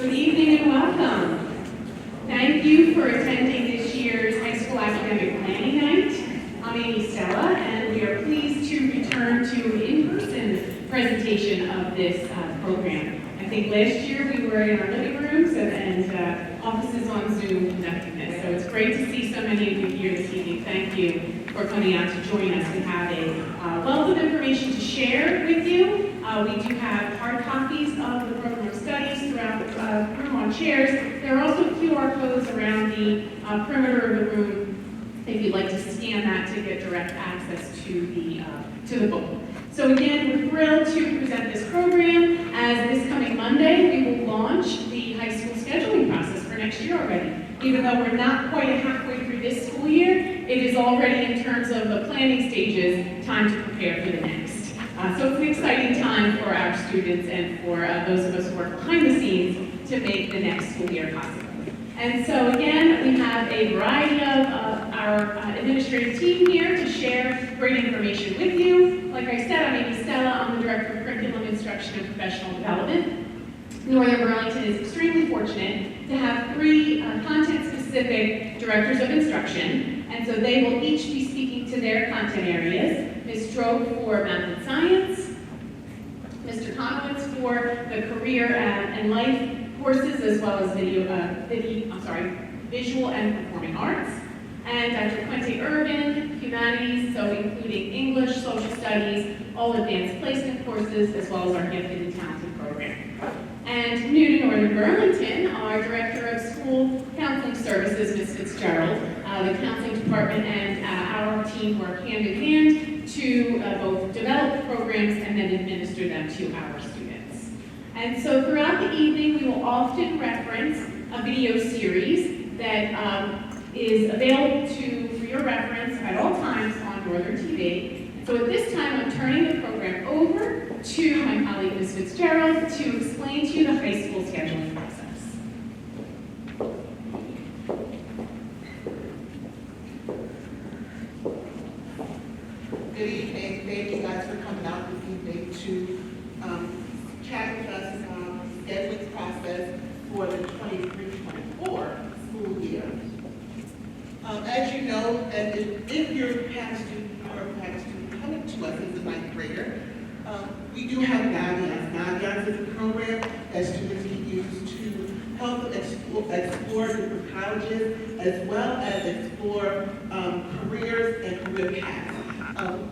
Good evening and welcome. Thank you for attending this year's High School Academic Planning Night. I'm Amy Stella, and we are pleased to return to an in-person presentation of this program. I think last year we were in our living rooms and offices on Zoom conducting this, so it's great to see so many of you here this evening. Thank you for coming out to join us. We have a wealth of information to share with you. We do have hard copies of the program of studies throughout the room on chairs. There are also QR codes around the perimeter of the room if you'd like to scan that to get direct access to the book. So again, we're thrilled to present this program. As this coming Monday, we will launch the high school scheduling process for next year already. Even though we're not quite halfway through this school year, it is already, in terms of the planning stages, time to prepare for the next. So it's an exciting time for our students and for those of us who work behind the scenes to make the next school year possible. And so again, we have a variety of our administrative team here to share great information with you. Like I said, I'm Amy Stella. I'm the Director of Curriculum Instruction and Professional Development. Northern Burlington is extremely fortunate to have three content-specific directors of instruction, and so they will each be speaking to their content areas. Ms. Stroke for Math and Science, Mr. Conowitz for the Career and Life courses, as well as Visual and Performing Arts, and Dr. Quente Urban, Humanities, so including English, Social Studies, all advanced placement courses, as well as our Gifted and Talented program. And new to Northern Burlington, our Director of School Counseling Services, Ms. Fitzgerald. The counseling department and our team work hand in hand to both develop programs and then administer them to our students. And so throughout the evening, we will often reference a video series that is available for your reference at all times on Northern TV. So at this time, I'm turning the program over to my colleague, Ms. Fitzgerald, to explain to you the high school scheduling process. Good evening. Thank you guys for coming out this evening to chat with us on the scheduling process for the 23-24 school year. As you know, and if you're a past student or perhaps student coming to us as a ninth grader, we do have Naviance. Naviance is a program that students can use to help them explore different colleges, as well as explore careers and career paths.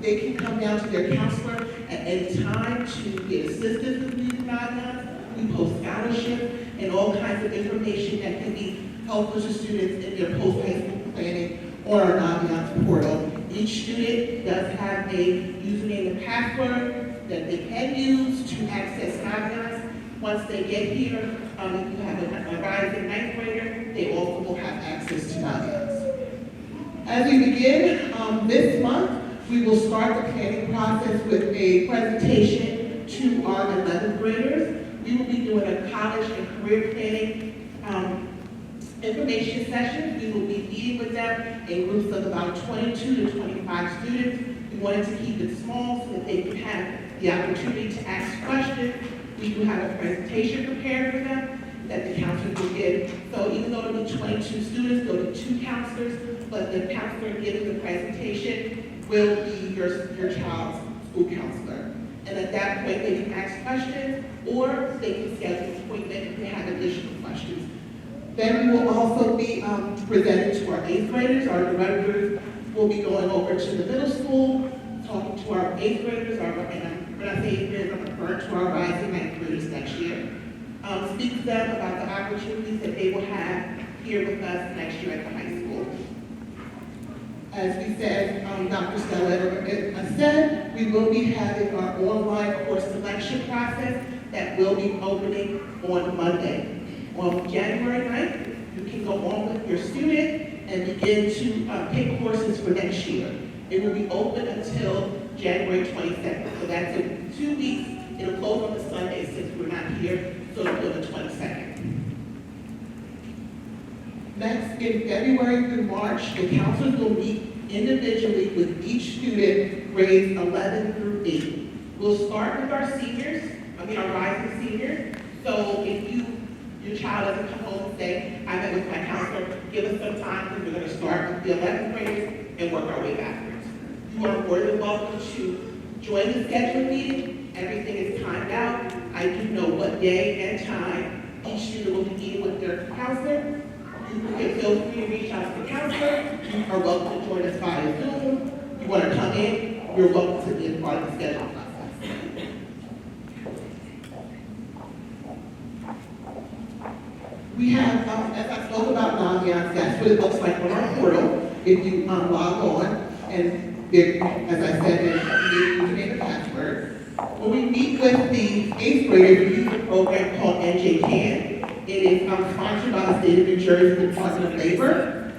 They can come down to their counselor at any time to get assistance with using Naviance. We post scholarships and all kinds of information that can be helpful to students in their post-high school planning on our Naviance portal. Each student does have a username and password that they can use to access Naviance. Once they get here, if you have a rising ninth grader, they also will have access to Naviance. As we begin this month, we will start the planning process with a presentation to our 11th graders. We will be doing a college and career planning information session. We will be meeting with them in groups of about 22 to 25 students. We wanted to keep it small so that they can have the opportunity to ask questions. We do have a presentation prepared for them that the counselors will give. So even though it'll be 22 students, there'll be 2 counselors, but the counselor giving the presentation will be your child's school counselor. And at that point, they can ask questions, or they can schedule an appointment if they have additional questions. Then we will also be presenting to our 8th graders. Our directors will be going over to the middle school, talking to our 8th graders, and when I say 8th graders, I'm referring to our rising 9th graders next year. Speak to them about the opportunities that they will have here with us next year at the high school. As we said, Dr. Stella said, we will be having our online course selection process that will be opening on Monday. On January 9th, you can go on with your student and begin to pick courses for next year. It will be open until January 22nd. So that's in 2 weeks. It'll close on the Sunday since we're not here, so it'll be on the 22nd. Next, in February through March, the counselors will meet individually with each student grades 11 through 8. We'll start with our seniors, our rising seniors. So if Your child doesn't come home and say, I met with my counselor, give us some time, because we're going to start with the 11th graders and work our way backwards. You are more than welcome to join the scheduling meeting. Everything is timed out. I do know what day and time each student will be meeting with their counselor. You can feel free to reach out to the counselor. You are welcome to join us via Zoom. You want to come in, you're welcome to be a part of the scheduling process. We have, as I spoke about Naviance, that's what it looks like on our portal. If you log on, and there, as I said, there's a username and password. When we meet with the 8th graders, we use a program called NJCAN. It is sponsored by the state of New Jersey Department of Labor.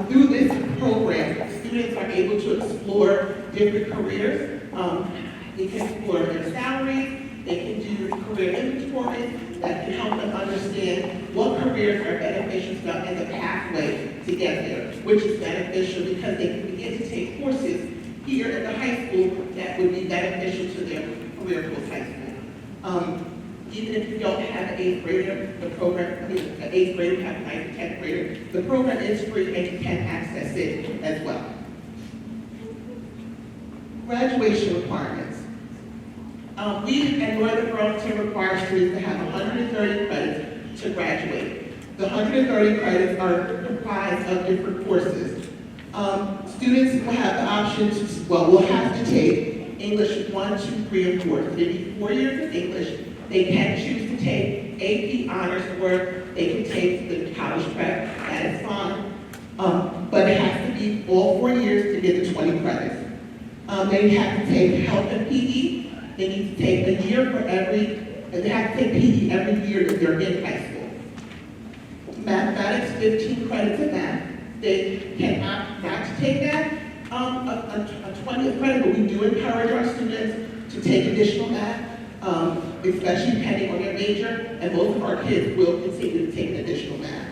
Through this program, students are able to explore different careers. They can explore their salaries. They can do career inventories that can help them understand what careers are beneficial to them and the pathway to get there, which is beneficial because they can begin to take courses here at the high school that would be beneficial to their career post-high school. Even if you don't have an 8th grader, the program, an 8th grader, have a 9th and 10th grader, the program is free and you can access it as well. Graduation requirements. We at Northern Burlington require students to have 130 credits to graduate. The 130 credits are comprised of different courses. Students will have the option to, will have to take English 1, 2, 3, and 4. So they need 4 years of English. They can choose to take AP honors or they can take the college prep. That is fine. But it has to be all 4 years to get the 20 credits. They have to take health and PE. They need to take a year for they have to take PE every year that they're in high school. Mathematics, 15 credits in math. They can opt not to take that, a 20th credit, but we do encourage our students to take additional math, especially depending on their major, and most of our kids will continue to take an additional math.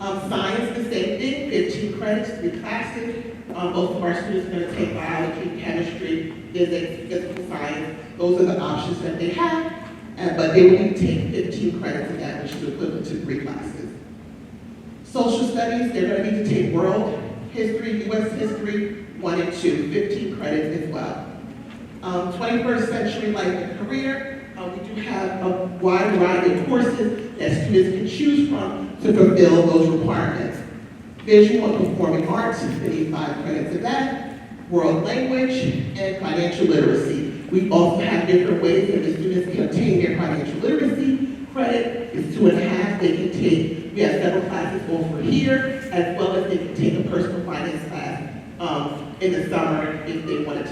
Science, the same thing, 15 credits, 3 classes. Most of our students are going to take biology, chemistry, physics, physical science. Those are the options that they have, but they will need to take 15 credits of that, which is equivalent to 3 classes. Social studies, they're going to need to take world history, U.S. history, 1 and 2, 15 credits as well. 21st century life and career, we do have a wide variety of courses that students can choose from to fulfill those requirements. Visual and performing arts, 55 credits of that, world language, and financial literacy. We also have different ways that the students can obtain their financial literacy credit. It's 2.5. They can take, we have several classes over here, as well as they can take a personal finance class in the summer if they wanted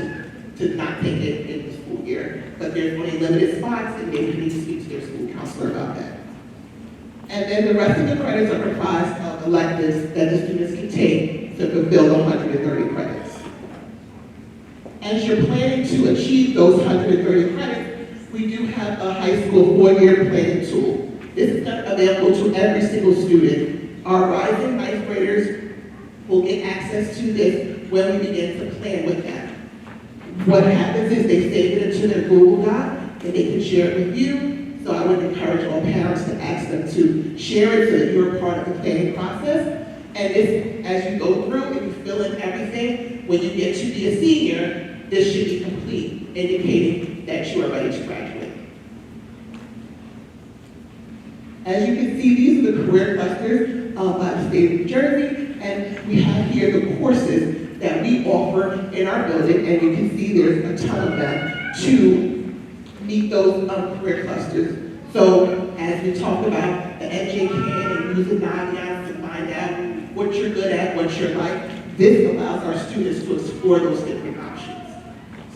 to not take it in the school year. But there's only limited spots, and they would need to speak to their school counselor about that. And then the rest of the credits are comprised of electives that the students can take to fulfill the 130 credits. As you're planning to achieve those 130 credits, we do have a high school 4-year planning tool. This is available to every single student. Our rising 9th graders will get access to this when we begin to plan with them. What happens is they save it into their Google Doc and they can share it with you. So I would encourage all parents to ask them to share it so that you're a part of the planning process. And if, as you go through and you fill in everything, when you get to be a senior, this should be complete, indicating that you are ready to graduate. As you can see, these are the career clusters by the state of New Jersey, and we have here the courses that we offer in our building, and you can see there's a ton of them to meet those career clusters. So as we talk about the NJCAN and using Naviance to find out what you're good at, what you're like, this allows our students to explore those different options.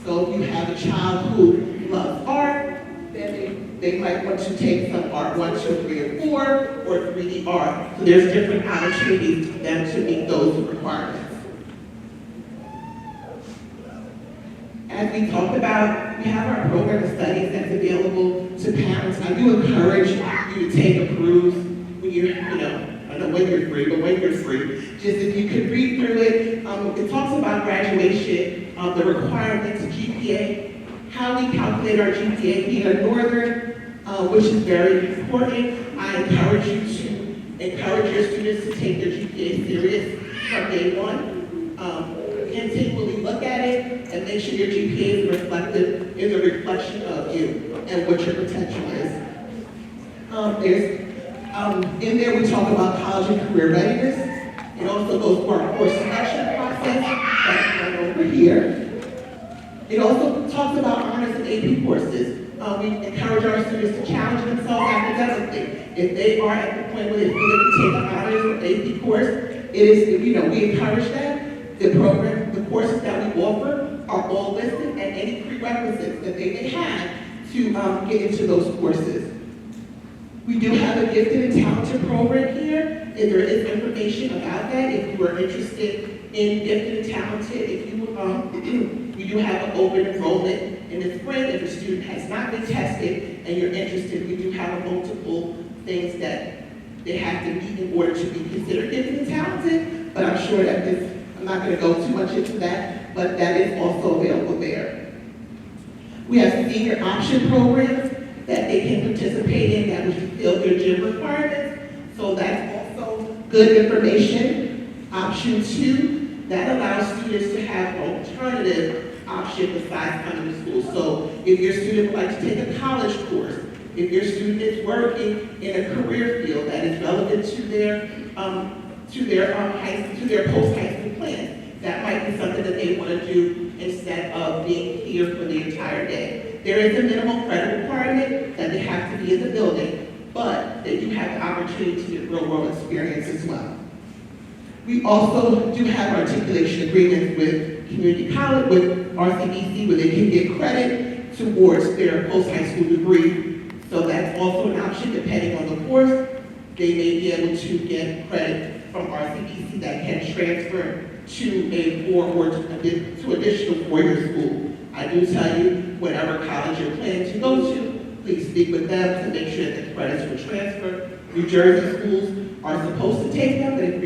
So if you have a child who loves art, then they might want to take some art 1, 2, 3, and 4, or 3D art. So there's different opportunities for them to meet those requirements. As we talked about, we have our program of studies that's available to parents. I do encourage you to take a cruise when you're, I don't know when you're free, but when you're free. Just if you could read through it. It talks about graduation, the requirements of GPA, how we calculate our GPA here at Northern, which is very important. I I encourage you to encourage your students to take their GPA serious from day one. Continually look at it and make sure your GPA is a reflection of you and what your potential is. In there we talk about college and career readiness. It also goes through our course selection process, that's right over here. It also talks about honors and AP courses. We encourage our students to challenge themselves academically. If they are at the point where they feel they can take an honors or AP course, we encourage that. The courses that we offer are all listed and any prerequisites that they may have to get into those courses. We do have a gifted and talented program here. If there is information about that, if you are interested in gifted and talented, we do have an open enrollment in the spring. If a student has not been tested and you're interested, we do have multiple things that they have to meet in order to be considered gifted and talented. But I'm sure that I'm not going to go too much into that, but that is also available there. We have senior option programs that they can participate in that would fulfill their gym requirements. So that's also good information. Option 2, that allows students to have an alternative option besides coming to school. So if your student would like to take a college course, if your student is working in a career field that is relevant to their post-high school plan, that might be something that they want to do instead of being here for the entire day. There is a minimum credit requirement that they have to be in the building, but they do have the opportunity to get real-world experience as well. We also do have articulation agreements with community college, with RCBC, where they can get credit towards their post-high school degree. So that's also an option depending on the course. They may be able to get credit from RCBC that can transfer to to additional four-year school. I do tell you, whatever college you're planning to go to, please speak with them to make sure that the credits will transfer. New Jersey schools are supposed to take them, but if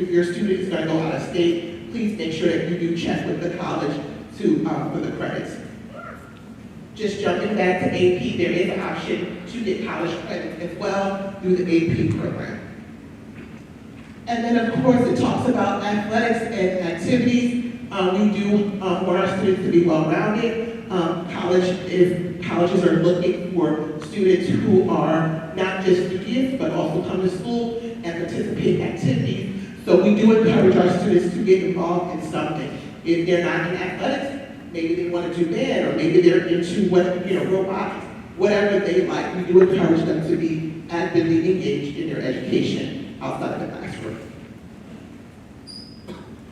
your student is going to go out of state, please make sure that you do check with the college for the credits. Just jumping back to AP, there is an option to get college credits as well through the AP program. And then, of course, it talks about athletics and activities. We do want our students to be well-rounded. Colleges are looking for students who are not just studious, but also come to school and participate in activities. So we do encourage our students to get involved in something. If they're not in athletics, maybe they want to do band, or maybe they're into robotics, whatever they like. We do encourage them to be actively engaged in their education outside of the classroom.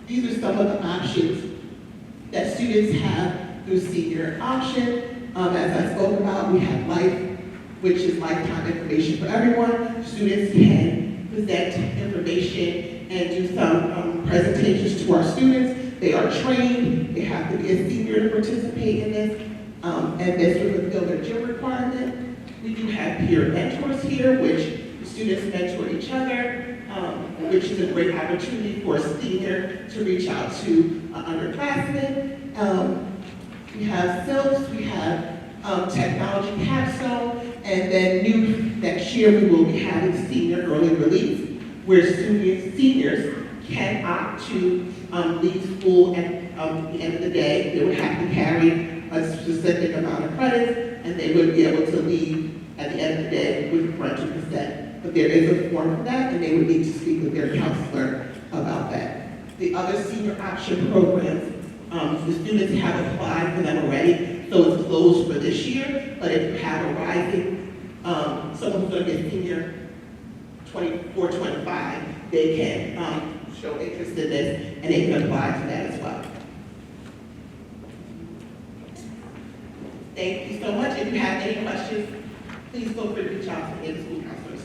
These are some of the options that students have through senior option. As I spoke about, we have LIFE, which is lifetime information for everyone. Students can present information and do some presentations to our students. They are trained. They have to be a senior to participate in this, and this will fulfill their gym requirement. We do have peer mentors here, which the students mentor each other, which is a great opportunity for a senior to reach out to underclassmen. We have SILPs, we have technology capstone, and then next year we will be having senior early release, where seniors can opt to leave school at the end of the day. They would have to carry a specific amount of credits, and they would be able to leave at the end of the day with parental consent. But there is a form for that, and they would need to speak with their counselor about that. The other senior option programs, the students have applied for them already, so it's closed for this year. But if you have a rising, someone who's going to be a senior 24, 25, they can show interest in this, and they can apply to that as well. Thank you so much. If you have any questions, please feel free to reach out to me, the school counselors.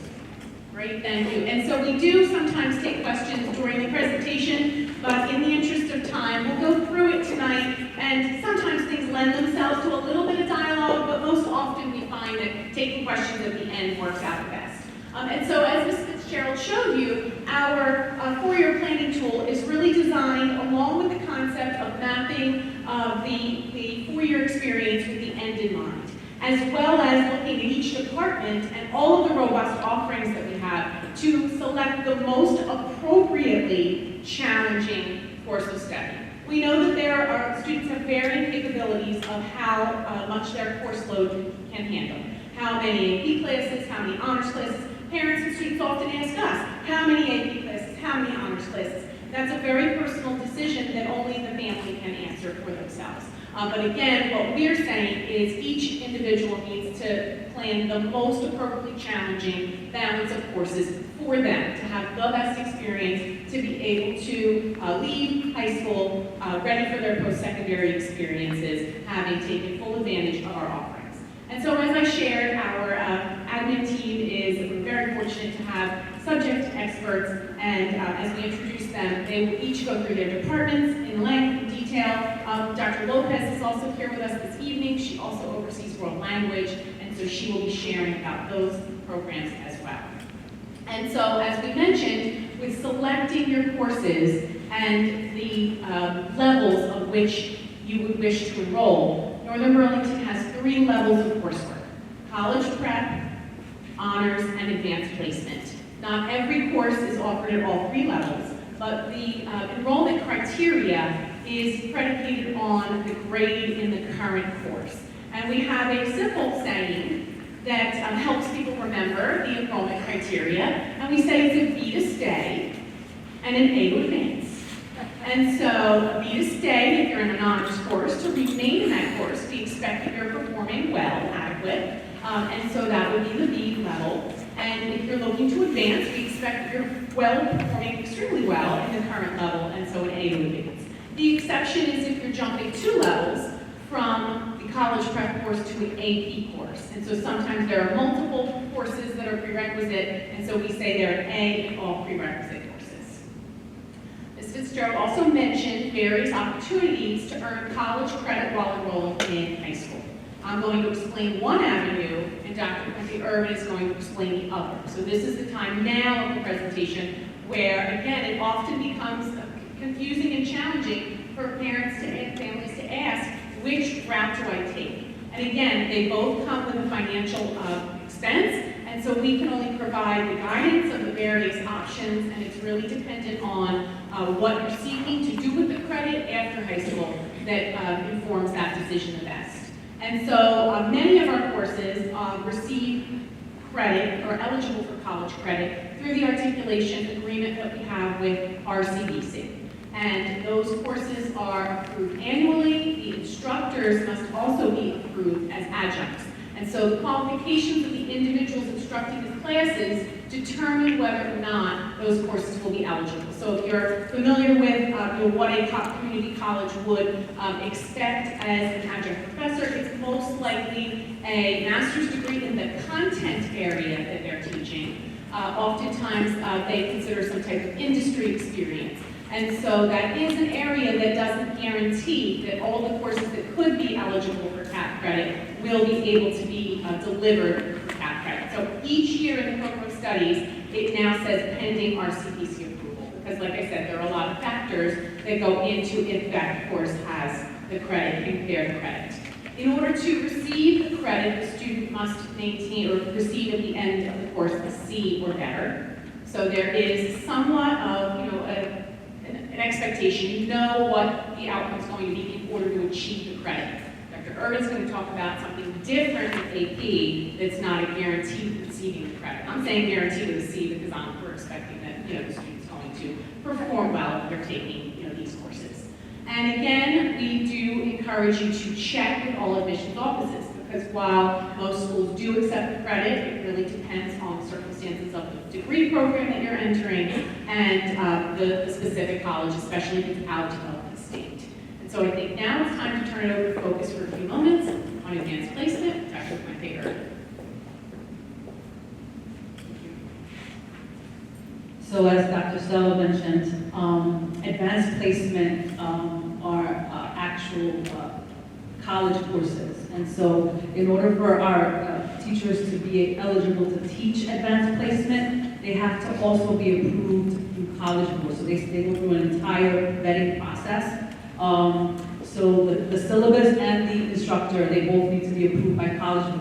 Great, thank you. And so we do sometimes take questions during the presentation, but in the interest of time, we'll go through it tonight, and sometimes things lend themselves to a little bit of dialogue, but most often we find that taking questions at the end works out best. And so as Ms. Fitzgerald showed you, our four-year planning tool is really designed along with the concept of mapping the four-year experience with the end in mind. as well as looking at each department and all of the robust offerings that we have to select the most appropriately challenging course of study. We know that there are students have varying capabilities of how much their course load can handle. How many AP classes, how many honors classes. Parents and students often ask us, how many AP classes, how many honors classes? That's a very personal decision that only the family can answer for themselves. But again, what we're saying is each individual needs to plan the most appropriately challenging balance of courses for them to have the best experience, to be able to leave high school ready for their post-secondary experiences, having taken full advantage of our offerings. And so as I shared, our admin team is very fortunate to have subject experts, and as we introduce them, they will each go through their departments in length, in detail. Dr. Lopez is also here with us this evening. She also oversees world language, and so she will be sharing about those programs as well. And so, as we mentioned, with selecting your courses and the levels of which you would wish to enroll, Northern Burlington has 3 levels of coursework: college prep, honors, and advanced placement. Not every course is offered at all 3 levels, but the enrollment criteria is predicated on the grade in the current course. And we have a simple saying that helps people remember the enrollment criteria, and we say it's a B to stay and an A to advance. And so a B to stay if you're in an honors course. To remain in that course, we expect that you're performing well, adequate, and so that would be the B level. And if you're looking to advance, we expect that you're performing extremely well in the current level, and so an A to advance. The exception is if you're jumping 2 levels from the college prep course to an AP course. And so sometimes there are multiple courses that are prerequisite, and so we say they're an A in all prerequisite courses. Ms. Fitzgerald also mentioned various opportunities to earn college credit while enrolled in high school. I'm going to explain one avenue, and Dr. Quincy Irvin is going to explain the other. So this is the time now of the presentation where, again, it often becomes confusing and challenging for parents and families to ask, which route do I take? And again, they both come with a financial expense, and so we can only provide the guidance of the various options, and it's really dependent on what you're seeking to do with the credit after high school that informs that decision the best. And so many of our courses receive credit or are eligible for college credit through the articulation agreement that we have with RCBC. And those courses are approved annually. The instructors must also be approved as adjuncts. And so the qualifications of the individuals instructing the classes determine whether or not those courses will be eligible. So if you're familiar with what a community college would expect as an adjunct professor, it's most likely a master's degree in the content area that they're teaching. Oftentimes they consider some type of industry experience. And so that is an area that doesn't guarantee that all the courses that could be eligible for CAP credit will be able to be delivered for CAP credit. So each year in the program of studies, it now says pending RCBC approval, because like I said, there are a lot of factors that go into if that course has the credit, compare the credit. In order to receive the credit, the student must maintain or receive at the end of the course a C or better. So there is somewhat of, an expectation. You know what the outcome is going to be in order to achieve the credit. Dr. Irvin's going to talk about something different with AP that's not a guarantee of receiving the credit. I'm saying guarantee with a C because we're expecting that the student's going to perform well if they're taking these courses. And again, we do encourage you to check with all admissions offices, because while most schools do accept the credit, it really depends on the circumstances of the degree program that you're entering and the specific college, especially if it's out of the state. And so I think now it's time to turn it over to focus for a few moments on advanced placement. Dr. Quincy Irvin. So as Dr. Stella mentioned, advanced placement are actual college courses. And so in order for our teachers to be eligible to teach advanced placement, they have to also be approved through college board. So they go through an entire vetting process. So the syllabus and the instructor, they both need to be approved by college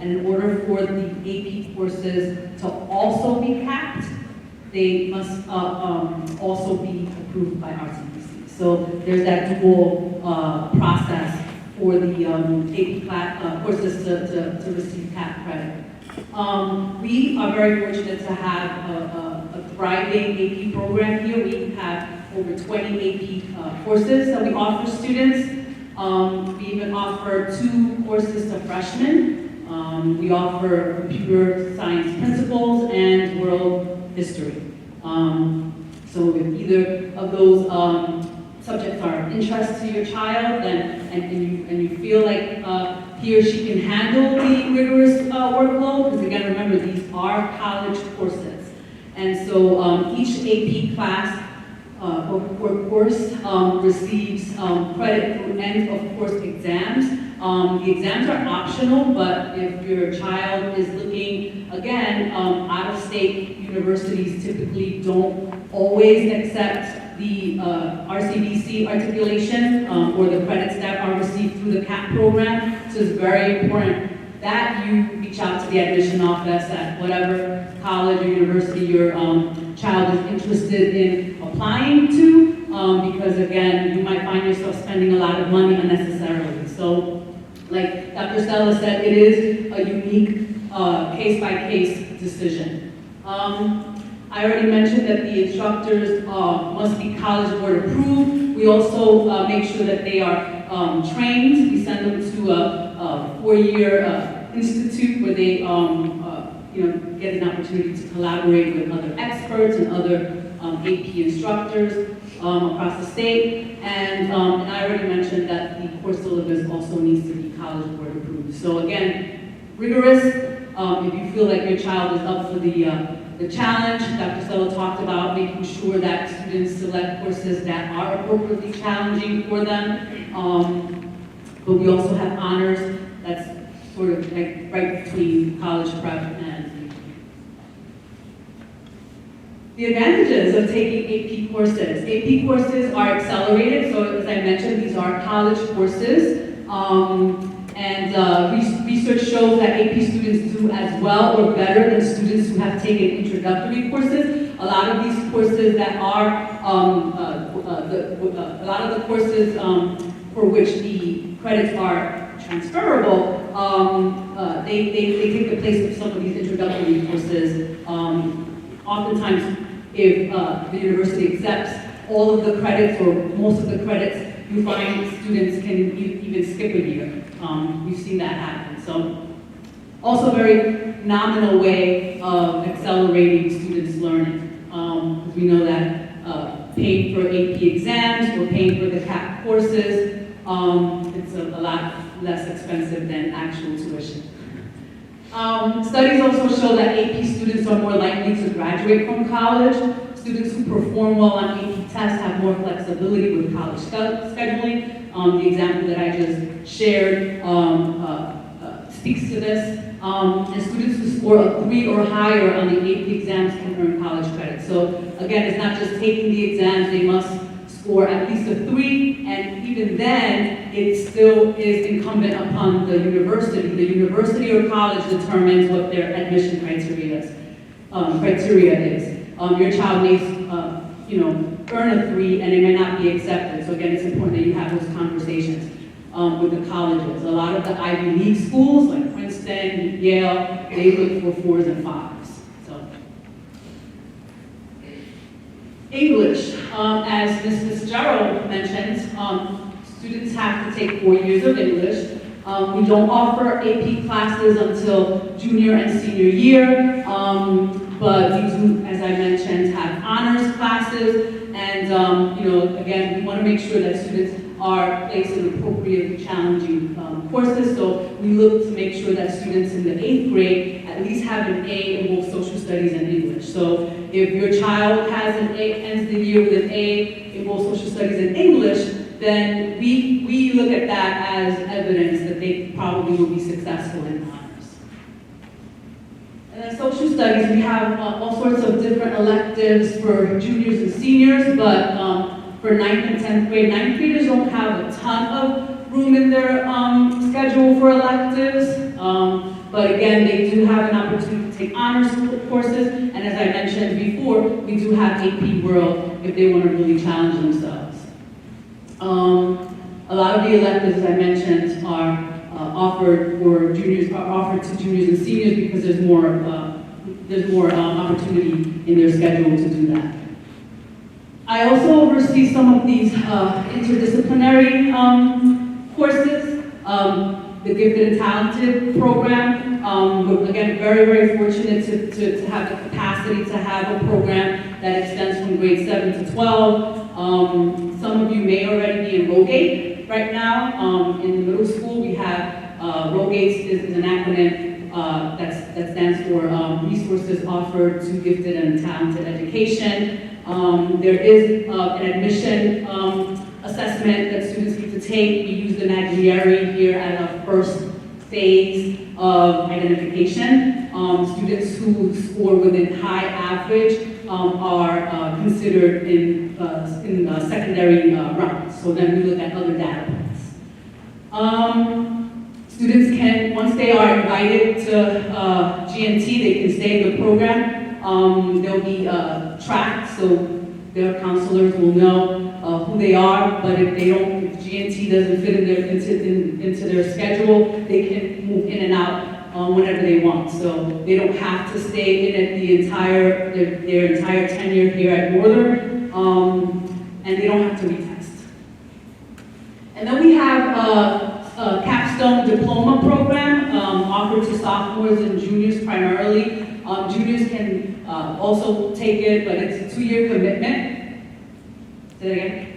And in order for the AP courses to also be capped, they must also be approved by RCBC. So there's that dual process for the AP courses to receive cap credit. We are very fortunate to have a thriving AP program here. We have over 20 AP courses that we offer students. We even offer 2 courses to freshmen. We offer computer science principles and world history. So if either of those subjects are of interest to your child, and you feel like he or she can handle the rigorous workload, because again, remember, these are college courses. And so each AP class or course receives credit through end of course exams. The exams are optional, but if your child is looking, again, out-of-state universities typically don't always accept the RCBC articulation or the credits that are received through the CAP program. So it's very important that you reach out to the admission office at whatever college or university your child is interested in applying to, because again, you might find yourself spending a lot of money unnecessarily. So, like Dr. Stella said, it is a unique case-by-case decision. I already mentioned that the instructors must be College Board approved. We also make sure that they are trained. We send them to a 4-year institute where they get an opportunity to collaborate with other experts and other AP instructors across the state. And I already mentioned that the course syllabus also needs to be College Board approved. So again, rigorous. If you feel like your child is up for the challenge, Dr. Stella talked about making sure that students select courses that are appropriately challenging for them. But we also have honors that's sort of like right between college prep and the advantages of taking AP courses. AP courses are accelerated, so as I mentioned, these are college courses. Research shows that AP students do as well or better than students who have taken introductory courses. A lot of these courses that are, a lot of the courses for which the credits are transferable, they take the place of some of these introductory courses. Oftentimes, if the university accepts all of the credits or most of the credits, you find students can even skip a year. We've seen that happen. So, also a very nominal way of accelerating students' learning. Because we know that paying for AP exams or paying for the CAP courses, it's a lot less expensive than actual tuition. Studies also show that AP students are more likely to graduate from college. Students who perform well on AP tests have more flexibility with college scheduling. The example that I just shared speaks to this. And students who score a 3 or higher on the AP exams can earn college credit. So again, it's not just taking the exams, they must score at least a 3, and even then, it still is incumbent upon the university. The university or college determines what their admission criteria is. Your child may, earn a 3 and it may not be accepted. So again, it's important that you have those conversations with the colleges. A lot of the Ivy League schools, like Princeton, Yale, they look for 4s and 5s. So, English, as Ms. Fitzgerald mentioned, students have to take 4 years of English. We don't offer AP classes until junior and senior year, but we do, as I mentioned, have honors classes, and again, we want to make sure that students are placed in appropriately challenging courses. So we look to make sure that students in the 8th grade at least have an A in both social studies and English. So if your child has an A, ends the year with an A in both social studies and English, then we look at that as evidence that they probably will be successful in honors. And then social studies, we have all sorts of different electives for juniors and seniors, but for 9th and 10th grade, 9th graders don't have a ton of room in their schedule for electives. But again, they do have an opportunity to take honors courses, and as I mentioned before, we do have AP World if they want to really challenge themselves. A lot of the electives, as I mentioned, are offered to juniors and seniors because there's more opportunity in their schedule to do that. I also oversee some of these interdisciplinary courses. The Gifted and Talented program. We're again very, very fortunate to have the capacity to have a program that extends from grade 7 to 12. Some of you may already be in ROGATE right now. In the middle school, we have ROGATE is an acronym that stands for Resources Offered to Gifted and Talented Education. There is an admission assessment that students need to take. We use the NAGRI here as a first phase of identification. Students who score within high average are considered in secondary rounds. So then we look at other data points. Students can, once they are invited to GNT, they can stay in the program. They'll be tracked, so their counselors will know who they are, but if GNT doesn't fit into their schedule, they can move in and out whenever they want. So they don't have to stay in it their entire tenure here at Northern, and they don't have to retest. And then we have a capstone diploma program offered to sophomores and juniors primarily. Juniors can also take it, but it's a 2-year commitment. Say that again.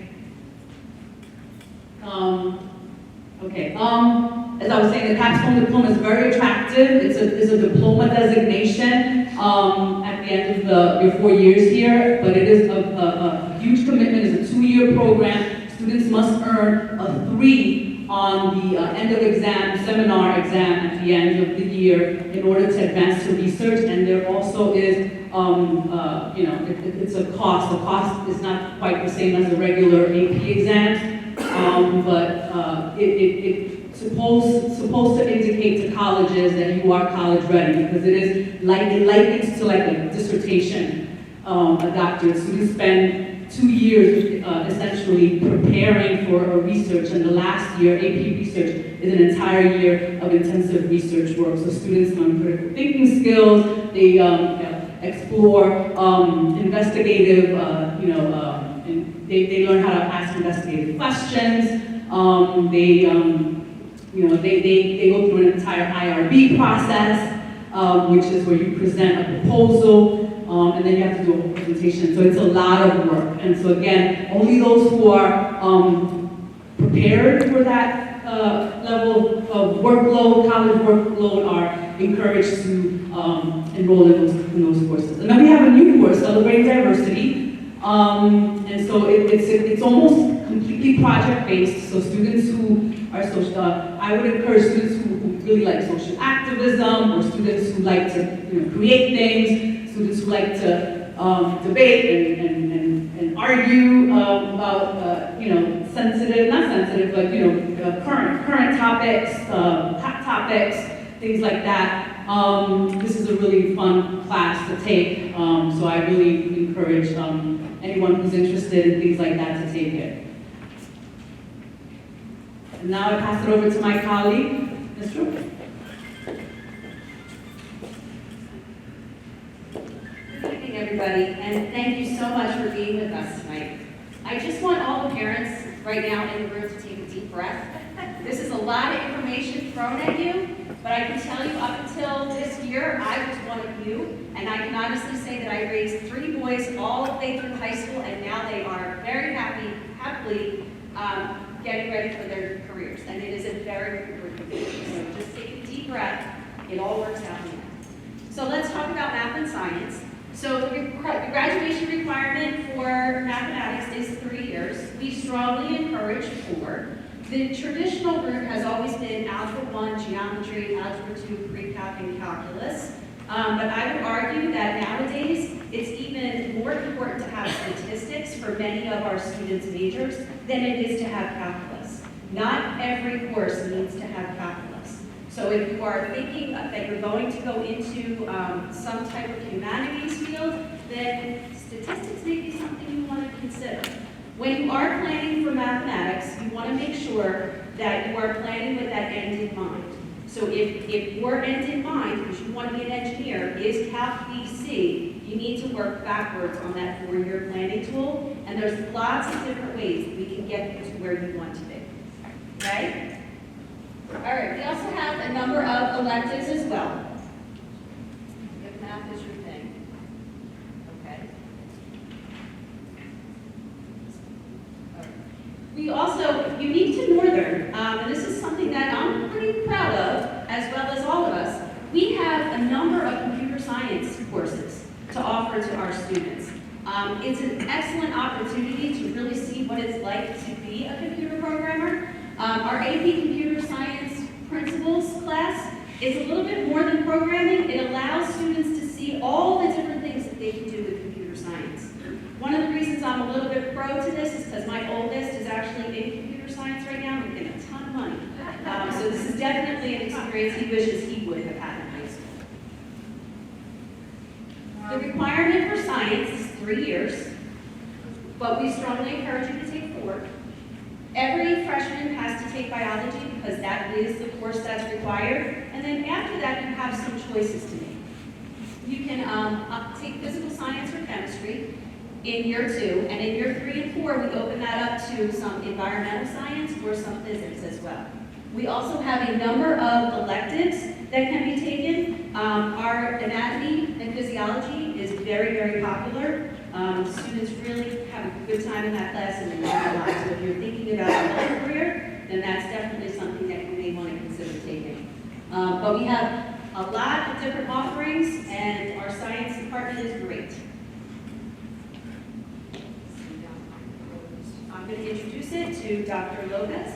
Okay. As I was saying, the capstone diploma is very attractive. It's a diploma designation at the end of your 4 years here, but it is a huge commitment. It's a 2-year program. Students must earn a 3 on the end of seminar exam at the end of the year in order to advance to research, and there also is, it's a cost. The cost is not quite the same as a regular AP exam, but it's supposed to indicate to colleges that you are college ready, because it likens to like a dissertation, a doctorate. Students spend 2 years essentially preparing for a research, and the last year, AP research, is an entire year of intensive research work. So students learn critical thinking skills, they explore investigative, they learn how to ask investigative questions, they go through an entire IRB process, which is where you present a proposal, and then you have to do a whole presentation. So it's a lot of work. And so again, only those who are prepared for that level of workload, college workload, are encouraged to enroll in those courses. And then we have a new course, Celebrating Diversity. And so it's almost completely project-based. So students who are social, I would encourage students who really like social activism, or students who like to create things, students who like to debate and argue about current topics, hot topics, things like that. This is a really fun class to take, so I really encourage anyone who's interested in things like that to take it. And now I pass it over to my colleague, Ms. Drew. Good evening, everybody, and thank you so much for being with us tonight. I just want all the parents right now in the room to take a deep breath. This is a lot of information thrown at you, but I can tell you up until this year, I was one of you, and I can honestly say that I raised 3 boys all the way through high school, and now they are very happily getting ready for their careers, and it is a very rewarding thing. So just take a deep breath. It all works out in the end. So let's talk about math and science. So the graduation requirement for mathematics is 3 years. We strongly encourage 4. The traditional route has always been Algebra 1, Geometry, Algebra 2, Pre-Calc, and Calculus. But I would argue that nowadays, it's even more important to have statistics for many of our students' majors than it is to have calculus. Not every course needs to have calculus. So if you are thinking that you're going to go into some type of humanities field, then statistics may be something you want to consider. When you are planning for mathematics, you want to make sure that you are planning with that end in mind. So if your end in mind, because you want to be an engineer, is Calc BC, you need to work backwards on that 4-year planning tool, and there's lots of different ways that we can get you to where you want to be. Okay? All right, we also have a number of electives as well. If math is your thing. Okay. All right. We also, unique to Northern, and this is something that I'm pretty proud of, as well as all of us, we have a number of computer science courses to offer to our students. It's an excellent opportunity to really see what it's like to be a computer programmer. Our AP Computer Science Principles class is a little bit more than programming. It allows students to see all the different things that they can do with computer science. One of the reasons I'm a little bit pro to this is because my oldest is actually in computer science right now, making a ton of money. So this is definitely an experience he wishes he would have had in high school. The requirement for science is 3 years, but we strongly encourage you to take 4. Every freshman has to take biology because that is the course that's required. And then after that, you have some choices to make. You can take physical science or chemistry in year 2, and in year 3 and 4, we open that up to some environmental science or some physics as well. We also have a number of electives that can be taken. Our anatomy and physiology is very, very popular. Students really have a good time in that class and they learn a lot. So if you're thinking about a health career, then that's definitely something that you may want to consider taking. But we have a lot of different offerings and our science department is great. I'm going to introduce it to Dr. Lopez.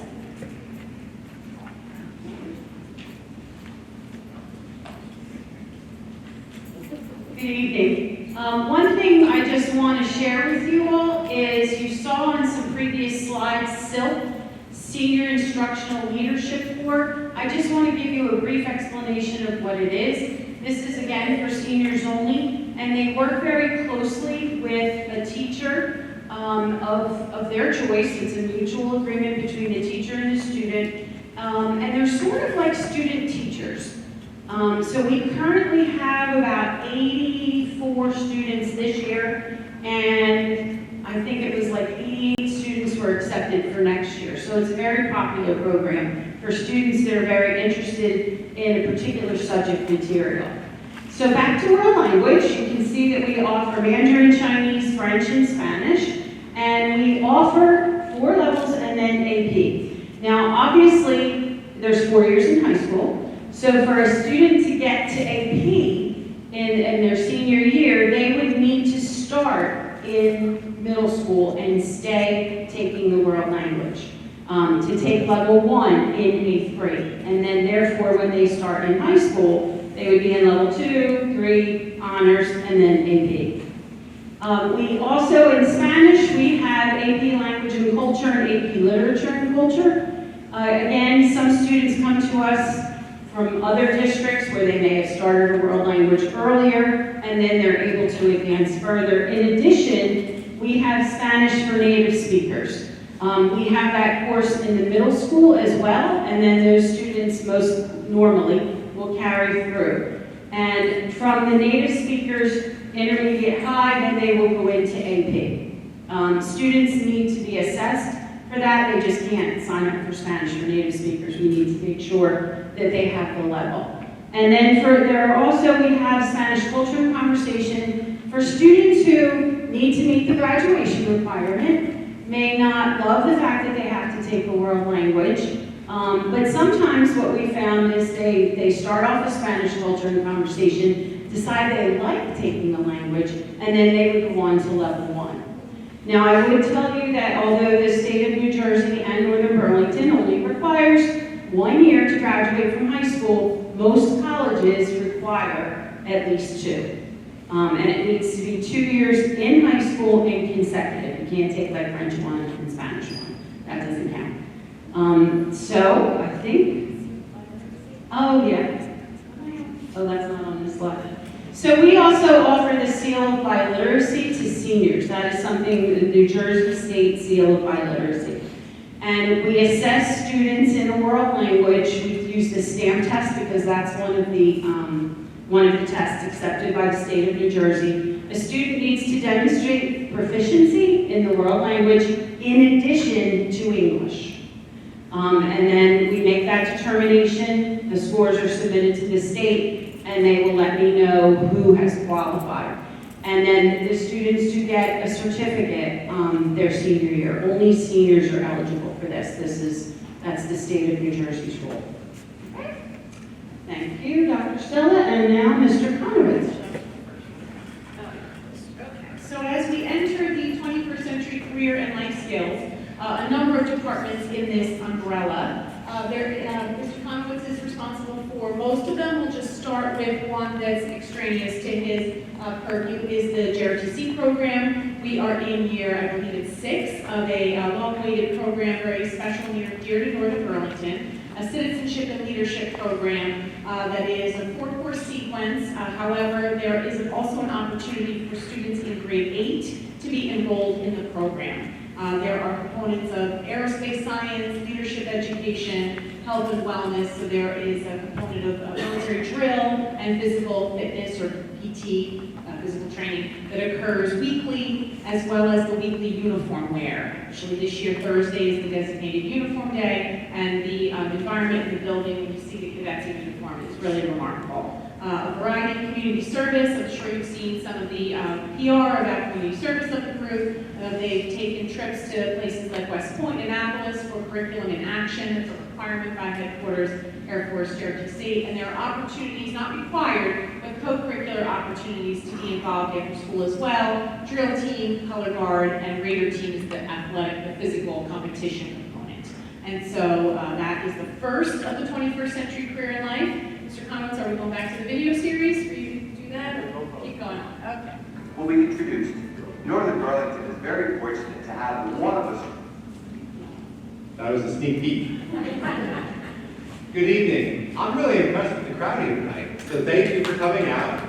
Good evening. One thing I just want to share with you all is you saw on some previous slides, SILP, Senior Instructional Leadership Corps. I just want to give you a brief explanation of what it is. This is again for seniors only, and they work very closely with a teacher of their choice. It's a mutual agreement between the teacher and the student, and they're sort of like student teachers. So we currently have about 84 students this year, and I think it was like 88 students were accepted for next year. So it's a very popular program for students that are very interested in a particular subject material. So back to world language, you can see that we offer Mandarin, Chinese, French, and Spanish, and we offer 4 levels and then AP. Now, obviously, there's 4 years in high school. So for a student to get to AP in their senior year, they would need to start in middle school and stay taking the world language. To take level 1 in 8th grade. And then therefore, when they start in high school, they would be in level 2, 3, honors, and then AP. We also, in Spanish, we have AP Language and Culture and AP Literature and Culture. Again, some students come to us from other districts where they may have started a world language earlier, and then they're able to advance further. In addition, we have Spanish for native speakers. We have that course in the middle school as well, and then those students most normally will carry through. And from the native speakers, intermediate high, then they will go into AP. Students need to be assessed for that. They just can't sign up for Spanish for native speakers. We need to make sure that they have the level. And then we have Spanish culture and conversation for students who need to meet the graduation requirement, may not love the fact that they have to take a world language, but sometimes what we found is they start off with Spanish culture and conversation, decide they like taking the language, and then they would go on to level 1. Now, I would tell you that although the state of New Jersey and Northern Burlington only requires 1 year to graduate from high school, most colleges require at least 2. And it needs to be 2 years in high school and consecutive. You can't take like French 1 and Spanish 1. That doesn't count. So I think Oh, yeah. Oh, that's not on this slide. So we also offer the Seal of Biliteracy to seniors. That is something, the New Jersey State Seal of Biliteracy. And we assess students in a world language. We use the STAMP test because that's one of the tests accepted by the state of New Jersey. A student needs to demonstrate proficiency in the world language in addition to English. And then we make that determination. The scores are submitted to the state, and they will let me know who has qualified. And then the students do get a certificate their senior year. Only seniors are eligible for this. That's the state of New Jersey's rule. Thank you, Dr. Stella, and now Mr. Conowitz. So as we enter the 21st century career and life skills, a number of departments in this umbrella. Mr. Conowitz is responsible for most of them. We'll just start with one that's extraneous to his purview, is the JRTC program. We are in year, I believe it's 6, of a long-awaited program, very special near dear to Northern Burlington, a citizenship and leadership program that is a 4-course sequence. However, there is also an opportunity for students in grade 8 to be enrolled in the program. There are components of aerospace science, leadership education, health and wellness, so there is a component of military drill and physical fitness or PT, physical training, that occurs weekly, as well as the weekly uniform wear. Actually, this year, Thursday is the designated uniform day, and the environment in the building, when you see the cadets in uniform, is really remarkable. A variety of community service. I'm sure you've seen some of the PR about community service of the group. They've taken trips to places like West Point, Annapolis for curriculum in action. It's a requirement by headquarters, Air Force, JRTC, and there are opportunities, not required, but co-curricular opportunities to be involved after school as well. Drill team, color guard, and Raider team is the athletic, the physical competition component. And so that is the first of the 21st century career in life. Mr. Conowitz, are we going back to the video series for you to do that, or keep going on? Okay. Will be introduced. Northern Burlington is very fortunate to have one of us. That was a sneak peek. Good evening. I'm really impressed with the crowd here tonight, so thank you for coming out.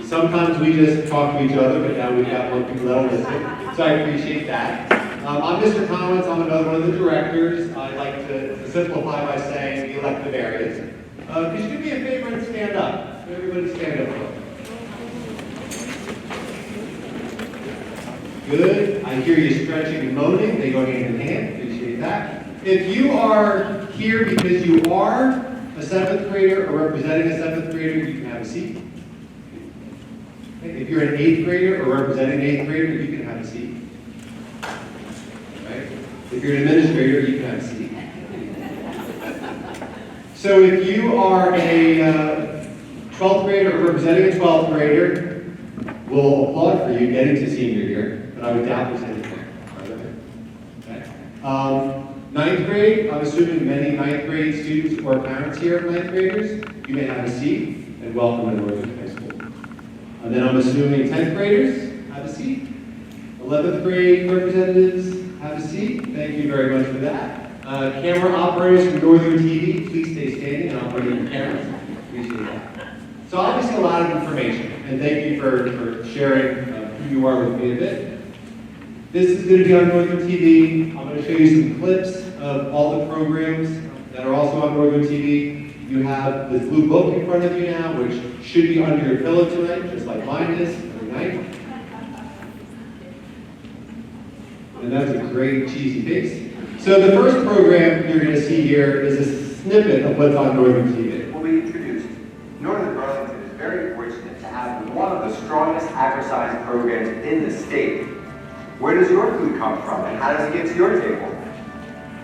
Sometimes we just talk to each other, but now we've got more people that'll listen, so I appreciate that. I'm Mr. Conowitz. I'm another one of the directors. I'd like to simplify by saying the elective areas. Could you do me a favor and stand up? Everybody stand up. Good. I hear you stretching and moaning. They go hand in hand. Appreciate that. If you are here because you are a 7th grader or representing a 7th grader, you can have a seat. If you're an 8th grader or representing an 8th grader, you can have a seat. Right? If you're an administrator, you can have a seat. So if you are a 12th grader or representing a 12th grader, we'll applaud for you getting to senior year, but I would doubt there's anything. Okay. 9th grade, I'm assuming many 9th grade students or parents here of 9th graders, you may have a seat, and welcome to Northern High School. And then I'm assuming 10th graders have a seat. 11th grade representatives have a seat. Thank you very much for that. Camera operators from Northern TV, please stay standing and operate your cameras. Appreciate that. So obviously a lot of information, and thank you for sharing who you are with me a bit. This is going to be on Northern TV. I'm going to show you some clips of all the programs that are also on Northern TV. You have this blue book in front of you now, which should be under your pillow tonight, just like mine is every night. And that's a great cheesy face. So the first program you're going to see here is a snippet of what's on Northern TV. Will be introduced. Northern Burlington is very fortunate to have one of the strongest agri-science programs in the state. Where does your food come from, and how does it get to your table?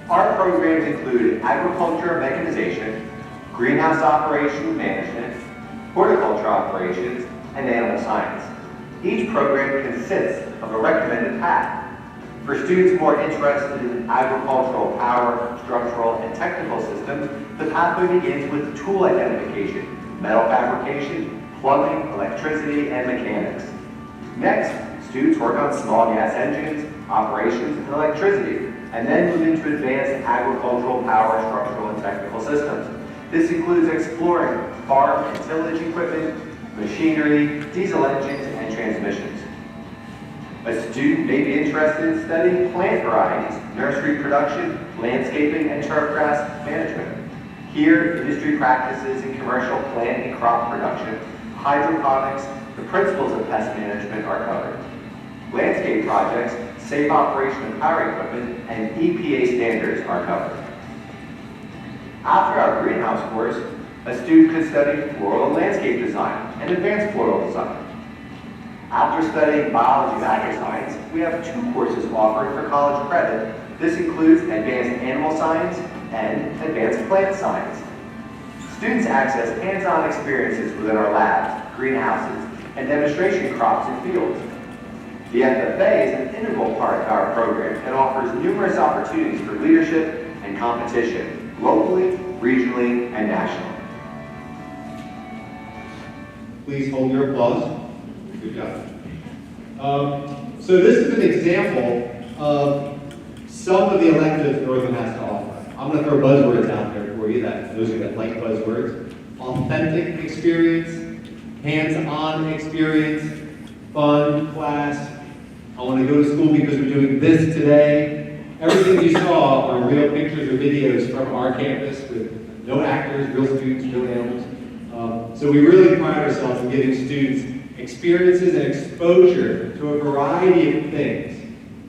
Our programs include agriculture mechanization, greenhouse operation management, horticulture operations, and animal science. Each program consists of a recommended path. For students more interested in agricultural power, structural, and technical systems, the pathway begins with tool identification, metal fabrication, plumbing, electricity, and mechanics. Next, students work on small gas engines, operations, and electricity, and then move into advanced agricultural power, structural, and technical systems. This includes exploring farm and tillage equipment, machinery, diesel engines, and transmissions. A student may be interested in studying plant varieties, nursery production, landscaping, and turf grass management. Here, industry practices in commercial plant and crop production, hydroponics, the principles of pest management are covered. Landscape projects, safe operation of power equipment, and EPA standards are covered. After our greenhouse course, a student could study floral and landscape design and advanced floral design. After studying biology and agri-science, we have 2 courses offered for college credit. This includes advanced animal science and advanced plant science. Students access hands-on experiences within our labs, greenhouses, and demonstration crops and fields. The FFA is an integral part of our program and offers numerous opportunities for leadership and competition, locally, regionally, and nationally. Please hold your applause. Good job. So this is an example of some of the electives Northern has to offer. I'm going to throw buzzwords out there for you, that those of you that like buzzwords. Authentic experience, hands-on experience, fun class. I want to go to school because we're doing this today. Everything you saw are real pictures or videos from our campus with no actors, real students, real animals. So we really pride ourselves in giving students experiences and exposure to a variety of things.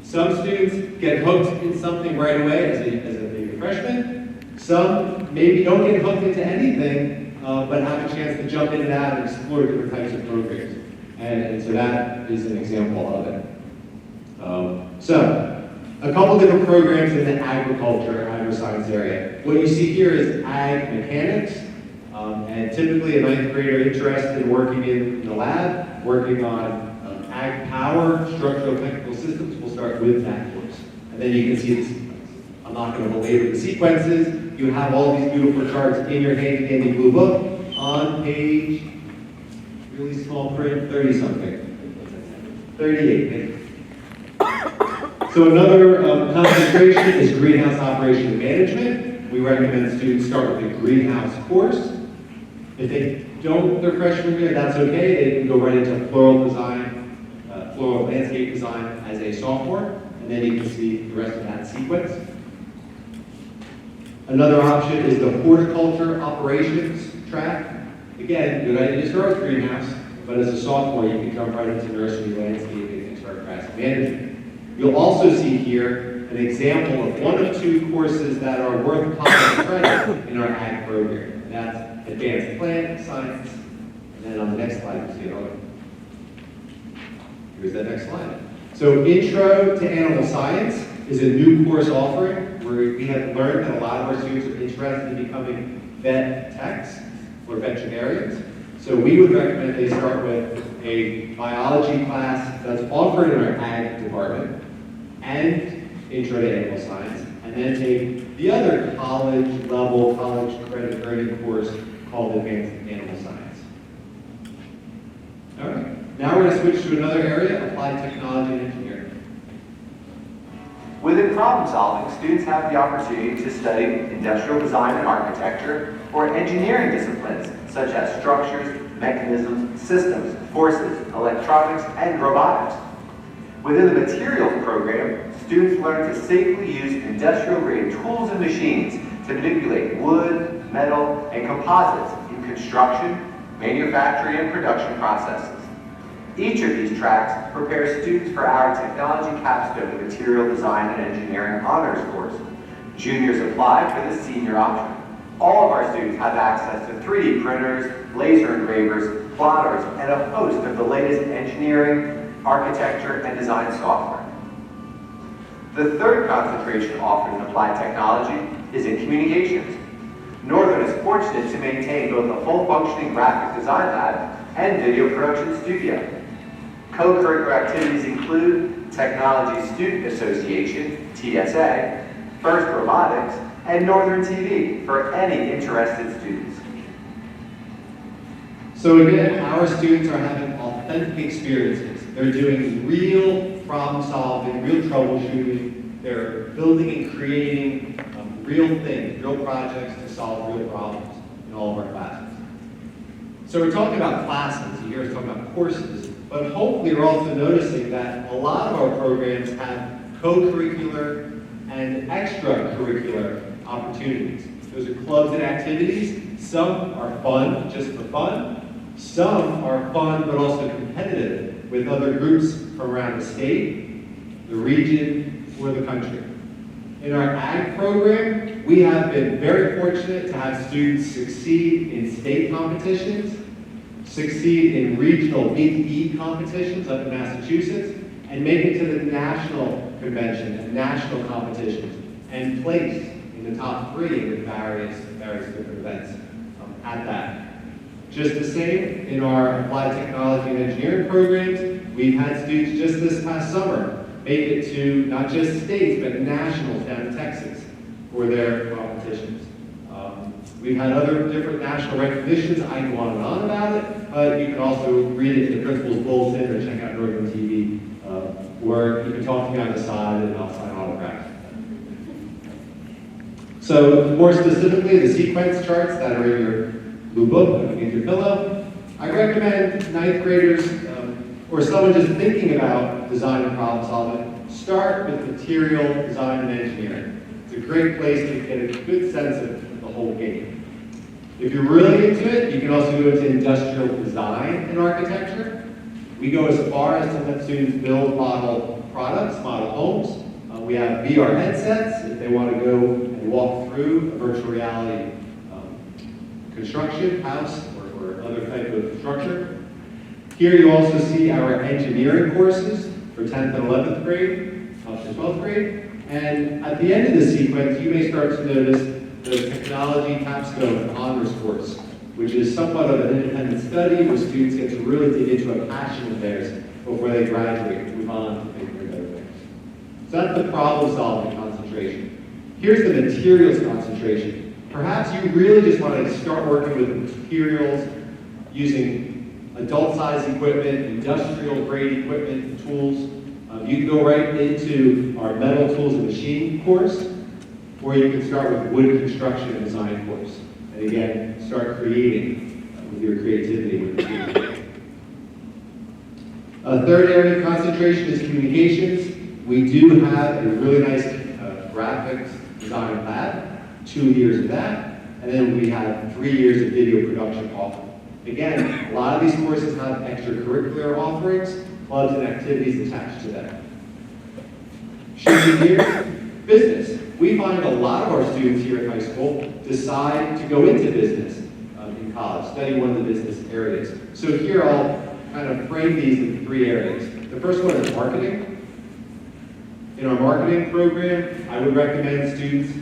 Some students get hooked in something right away as a maybe freshman. Some maybe don't get hooked into anything, but have a chance to jump in and out and explore different types of programs. And so that is an example of it. So, a couple different programs in the agri-science area. What you see here is ag mechanics, and typically a 9th grader interested in working in the lab, working on ag power, structural technical systems, will start with that course. And then you can see the sequence. I'm not going to belabor the sequences. You have all these beautiful charts in your handy blue book on page, really small print, 30-something. 38, maybe. So another concentration is greenhouse operation and management. We recommend students start with the greenhouse course. If they don't their freshman year, that's okay. They can go right into floral design, floral landscape design as a sophomore, and then you can see the rest of that sequence. Another option is the horticulture operations track. Again, good idea to start with greenhouse, but as a sophomore, you can jump right into nursery, landscaping, and turf grass management. You'll also see here an example of 1 of 2 courses that are worth college credit in our ag program. And that's advanced plant science. And then on the next slide, you see another one. Here's that next slide. So Intro to Animal Science is a new course offering where we have learned that a lot of our students are interested in becoming vet techs or veterinarians. So we would recommend they start with a biology class that's offered in our ag department and Intro to Animal Science, and then take the other college credit earning course called Advanced Animal Science. All right, now we're going to switch to another area, applied technology and engineering. Within problem solving, students have the opportunity to study industrial design and architecture or engineering disciplines such as structures, mechanisms, systems, forces, electronics, and robotics. Within the materials program, students learn to safely use industrial-grade tools and machines to manipulate wood, metal, and composites in construction, manufacturing, and production processes. Each of these tracks prepares students for our technology capstone material design and engineering honors course. Juniors apply for the senior option. All of our students have access to 3D printers, laser engravers, plotters, and a host of the latest engineering, architecture, and design software. The third concentration offered in applied technology is in communications. Northern is fortunate to maintain both a full functioning graphic design lab and video production studio. Co-curricular activities include Technology Student Association, TSA, First Robotics, and Northern TV for any interested students. So again, our students are having authentic experiences. They're doing real problem solving, real troubleshooting. They're building and creating real things, real projects to solve real problems. in all of our classes. So we're talking about classes, you hear us talking about courses, but hopefully you're also noticing that a lot of our programs have co-curricular and extracurricular opportunities. Those are clubs and activities. Some are fun, just for fun. Some are fun, but also competitive with other groups from around the state, the region, or the country. In our ag program, we have been very fortunate to have students succeed in state competitions, succeed in regional B2B competitions up in Massachusetts, and make it to the national convention and national competitions, and place in the top 3 in various different events at that. Just the same, in our applied technology and engineering programs, we've had students just this past summer make it to not just states, but nationals down in Texas for their competitions. We've had other different national recognitions. I can go on and on about it, but you can also read it in the principal's bulletin or check out Northern TV, or you can talk to me on the side and I'll sign autographs. So more specifically, the sequence charts that are in your blue book underneath your pillow, I recommend 9th graders or someone just thinking about design and problem solving, start with material design and engineering. It's a great place to get a good sense of the whole game. If you're really into it, you can also go into industrial design and architecture. We go as far as to let students build model products, model homes. We have VR headsets if they want to go and walk through a virtual reality construction house or other type of structure. Here you also see our engineering courses for 10th and 11th grade up to 12th grade. And at the end of the sequence, you may start to notice the technology capstone honors course, which is somewhat of an independent study where students get to really dig into a passion of theirs before they graduate and move on to bigger and better things. So that's the problem-solving concentration. Here's the materials concentration. Perhaps you really just want to start working with materials using adult-sized equipment, industrial-grade equipment, and tools. You can go right into our metal tools and machine course, or you can start with wood construction and design course. And again, start creating with your creativity with materials. A third area of concentration is communications. We do have a really nice graphics design lab, 2 years of that, and then we have 3 years of video production offered. Again, a lot of these courses have extracurricular offerings, clubs and activities attached to them. Shifting gears, business. We find a lot of our students here in high school decide to go into business in college, study one of the business areas. So here I'll kind of frame these in 3 areas. The first one is marketing. In our marketing program, I would recommend students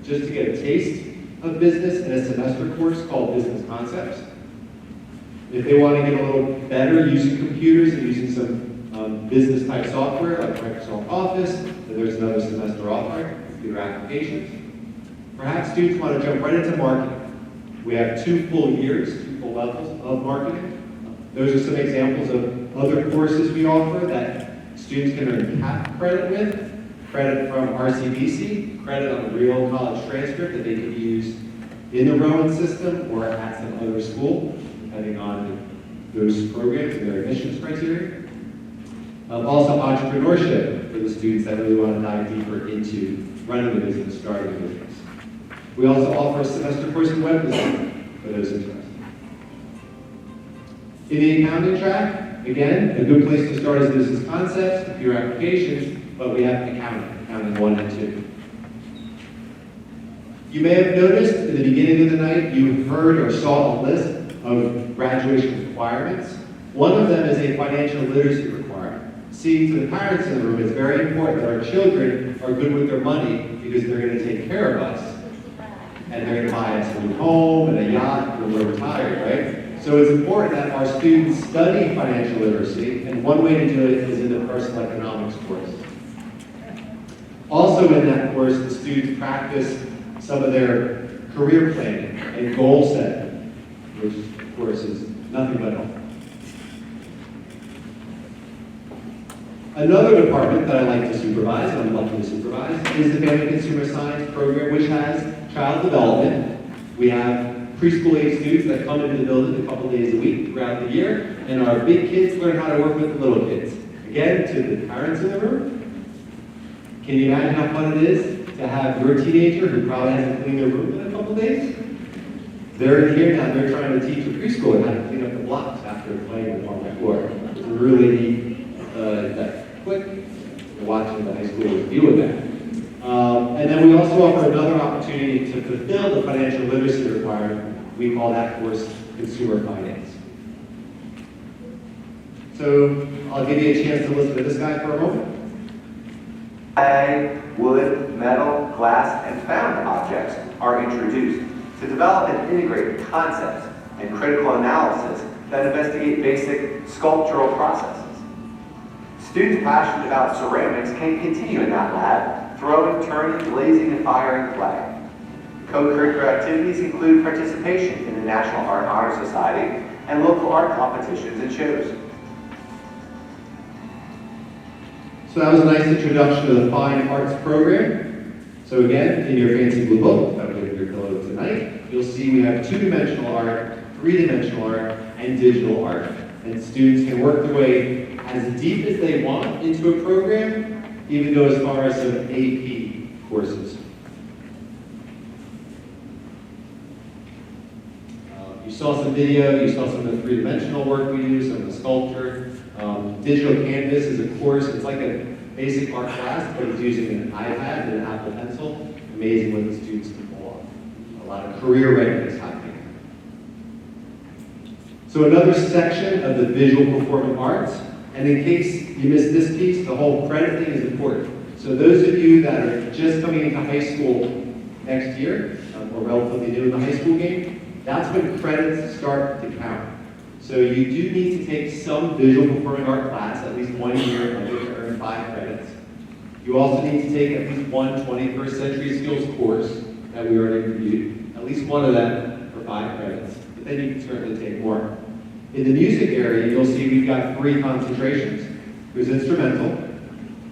just to get a taste of business in a semester course called Business Concepts. If they want to get a little better using computers and using some business-type software like Microsoft Office, then there's another semester offering, computer applications. Perhaps students want to jump right into marketing. We have 2 full years, 2 full levels of marketing. Those are some examples of other courses we offer that students can earn CAP credit with, credit from RCBC, credit on a real college transcript that they can use in the Rowan system or at some other school, depending on those programs and their admissions criteria. Also entrepreneurship for the students that really want to dive deeper into running the business, starting the business. We also offer a semester course in web design for those interested. In the accounting track, again, a good place to start is business concepts, computer applications, but we have accounting 1 and 2. You may have noticed in the beginning of the night, you heard or saw a list of graduation requirements. One of them is a financial literacy requirement. See, to the parents in the room, it's very important that our children are good with their money because they're going to take care of us. And they're going to buy us a new home and a yacht when we're retired, right? So it's important that our students study financial literacy, and one way to do it is in the personal economics course. Also in that course, the students practice some of their career planning and goal setting, which of course is nothing but helpful. Another department that I like to supervise, and I'm lucky to supervise, is the Family Consumer Science program, which has child development. We have preschool age students that come into the building a couple days a week throughout the year, and our big kids learn how to work with the little kids. Again, to the parents in the room, can you imagine how fun it is to have your teenager who probably hasn't cleaned their room in a couple days? They're in here now, they're trying to teach a preschooler how to clean up the blocks after playing with on the floor. It's really neat, that quick, watching the high schoolers deal with that. And then we also offer another opportunity to fulfill the financial literacy requirement. We call that course consumer finance. So I'll give you a chance to listen to this guy for a moment. Clay, wood, metal, glass, and found objects are introduced to develop and integrate concepts and critical analysis that investigate basic sculptural processes. Students passionate about ceramics can continue in that lab, throwing, turning, glazing, and firing clay. Co-curricular activities include participation in the National Art Honor Society and local art competitions and shows. So that was a nice introduction to the Fine Arts program. So again, in your fancy blue book that will be your pillow tonight, you'll see we have two-dimensional art, three-dimensional art, and digital art. And students can work their way as deep as they want into a program, even go as far as some AP courses. You saw some video, you saw some of the three-dimensional work we do, some of the sculpture. Digital Canvas is a course, it's like a basic art class, but it's using an iPad and an Apple Pencil. Amazing what the students can pull off. A lot of career readiness happening. So another section of the visual performing arts, and in case you missed this piece, the whole credit thing is important. So those of you that are just coming into high school next year, or relatively new in the high school game, that's when credits start to count. So you do need to take some visual performing art class, at least 1 year, in order to earn 5 credits. You also need to take at least one 21st century skills course that we already reviewed, at least one of them for 5 credits. But then you can certainly take more. In the music area, you'll see we've got 3 concentrations. There's instrumental,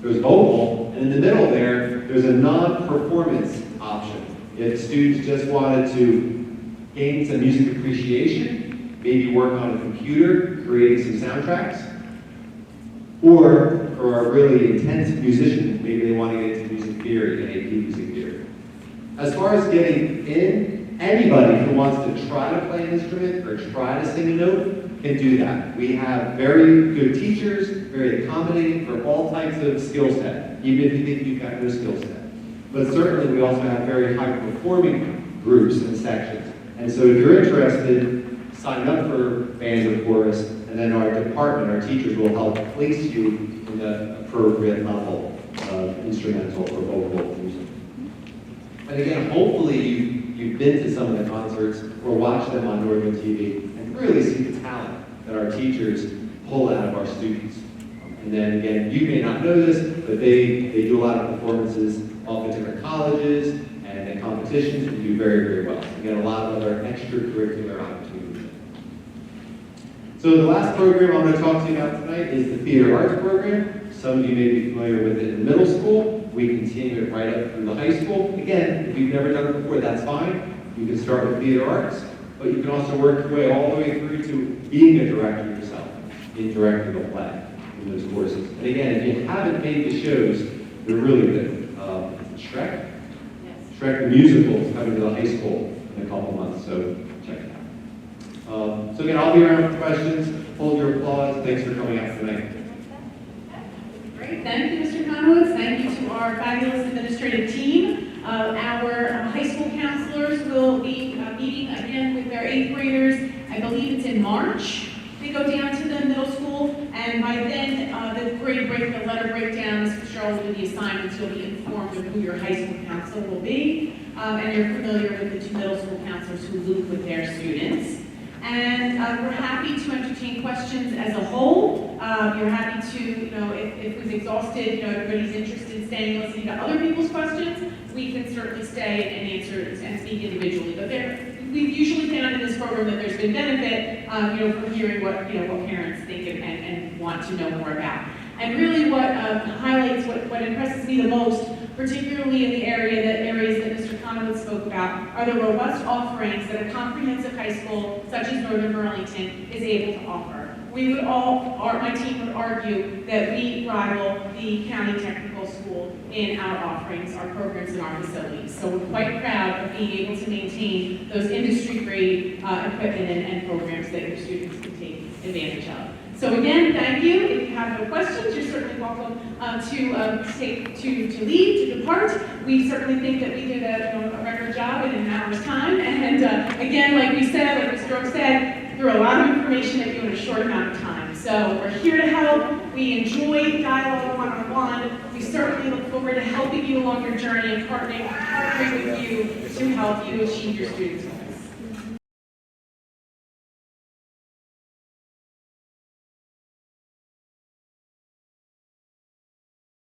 there's vocal, and in the middle there's a non-performance option. If students just wanted to gain some music appreciation, maybe work on a computer, creating some soundtracks, or for our really intense musicians, maybe they want to get into music theory and AP music theory. As far as getting in, anybody who wants to try to play an instrument or try to sing a note can do that. We have very good teachers, very accommodating for all types of skill set, even if you think you've got no skill set. But certainly we also have very high performing groups and sections. And so if you're interested, sign up for band or chorus, and then our department, our teachers will help place you in the appropriate level of instrumental or vocal music. And again, hopefully you've been to some of the concerts or watched them on Northern TV and really see the talent that our teachers pull out of our students. And then again, you may not know this, but they do a lot of performances off at different colleges and at competitions and do very, very well. We get a lot of other extracurricular opportunities. So the last program I'm going to talk to you about tonight is the Theater Arts program. Some of you may be familiar with it in middle school. We continue it right up through the high school. Again, if you've never done it before, that's fine. You can start with theater arts, but you can also work your way all the way through to being a director yourself, in directing a play in those courses. And again, if you haven't made the shows, they're really good. Shrek? Yes. Shrek the musical is coming to the high school in a couple months, so check it out. So again, I'll be around for questions. Hold your applause. Thanks for coming out tonight. Great, thank you, Mr. Conowitz. Thank you to our fabulous administrative team. Our high school counselors will be meeting again with their 8th graders. I believe it's in March. They go down to the middle school, and by then, the letter breakdown, Ms. Fitzgerald will do the assignments. You'll be informed of who your high school counselor will be, and you're familiar with the 2 middle school counselors who loop with their students. And we're happy to entertain questions as a whole. You're happy to, if we've exhausted, everybody's interested in staying and listening to other people's questions, we can certainly stay and answer and speak individually. But we've usually found in this program that there's been benefit, from hearing what parents think and want to know more about. And really what highlights, what impresses me the most particularly in the areas that Mr. Conowitz spoke about, are the robust offerings that a comprehensive high school such as Northern Burlington is able to offer. We would my team would argue that we rival the county technical school in our offerings, our programs, and our facilities. So we're quite proud of being able to maintain those industry-grade equipment and programs that your students can take advantage of. So again, thank you. If you have no questions, you're certainly welcome to leave, to depart. We certainly think that we did a record job in an hour's time. And again, like we said, like Mr. Oak said, threw a lot of information at you in a short amount of time. So we're here to help. We enjoy dialogue one-on-one. We certainly look forward to helping you along your journey and partnering with you to help you achieve your students' goals.